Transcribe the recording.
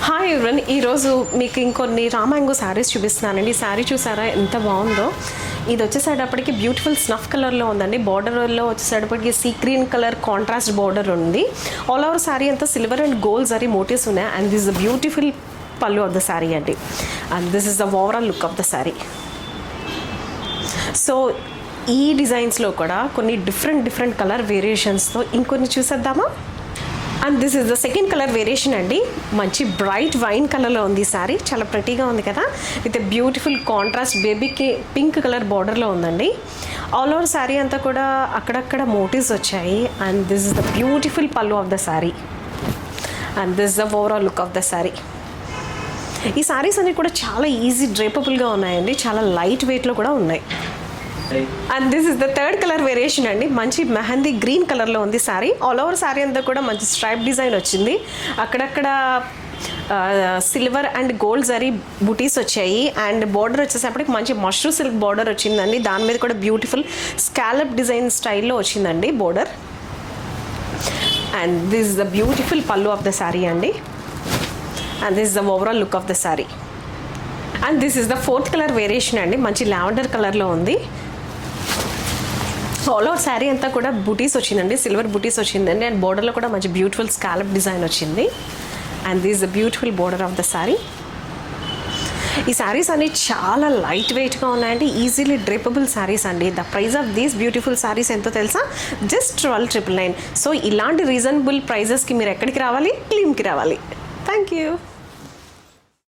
Hi ఎవరన్, ఈరోజు మీకు ఇంకొన్ని రామాంగో శారీస్ చూపిస్తున్నానండి. ఈ శారీ చూసారా ఎంత బాగుందో. ఇది వచ్చేసేటప్పటికి బ్యూటిఫుల్ స్నఫ్ కలర్లో ఉందండి. బార్డర్లో వచ్చేసేటప్పటికి sea green colour contrast border ఉంది. ఆల్ ఓవర్ శారీ అంతా silver and gold zari motifs ఉన్నాయి. And this the beautiful pallu of the sari అండి. And this is the overall look of the sari. So ఈ డిజైన్స్లో కూడా కొన్ని డిఫరెంట్ కలర్ వేరియేషన్స్తో ఇంకొన్ని చూసేద్దామా. And this is the second colour variation అండి. మంచి బ్రైట్ వైన్ కలర్లో ఉంది ఈ శారీ. చాలా ప్రెటీగా ఉంది కదా, విత్ బ్యూటిఫుల్ కాంట్రాస్ట్ బేబీకి పింక్ కలర్ బార్డర్లో ఉందండి. ఆల్ ఓవర్ శారీ అంతా కూడా అక్కడక్కడ మోటివ్స్ వచ్చాయి. And this is the beautiful pallu of the sari. And this the overall look of the sari. ఈ శారీస్ అన్నీ కూడా చాలా ఈజీ డ్రేపబుల్గా ఉన్నాయండి. చాలా లైట్ వెయిట్లో కూడా ఉన్నాయి. And this is the third colour variation అండి. మంచి మెహందీ గ్రీన్ కలర్లో ఉంది శారీ. ఆల్ ఓవర్ శారీ అంతా కూడా మంచి స్ట్రైప్ డిజైన్ వచ్చింది. అక్కడక్కడ సిల్వర్ అండ్ గోల్డ్ జరీ బుటీస్ వచ్చాయి. అండ్ బార్డర్ వచ్చేసప్పటికి మంచి మష్రూ సిల్క్ బార్డర్ వచ్చిందండి. దాని మీద కూడా బ్యూటిఫుల్ స్కాలప్ డిజైన్ స్టైల్లో వచ్చిందండి border. And this is the beautiful pallu of the sari అండి. And this is the overall look of the sari. And this is the fourth colour variation అండి. మంచి లావెండర్ కలర్లో ఉంది. ఆల్ ఓవర్ శారీ అంతా కూడా బుటీస్ వచ్చిందండి, సిల్వర్ బుటీస్ వచ్చిందండి. అండ్ బోర్డర్లో కూడా మంచి బ్యూటిఫుల్ స్కాలప్ డిజైన్ వచ్చింది. And this the beautiful border of the sari. ఈ శారీస్ అన్ని చాలా లైట్ వెయిట్గా ఉన్నాయండి, ఈజీలీ డ్రేపబుల్ శారీస్ అండి. The price of these beautiful saris ఎంతో తెలుసా? జస్ట్ 12,999. సో ఇలాంటి రీజనబుల్ ప్రైజెస్కి మీరు ఎక్కడికి రావాలి? క్లీమ్కి రావాలి. Thank you.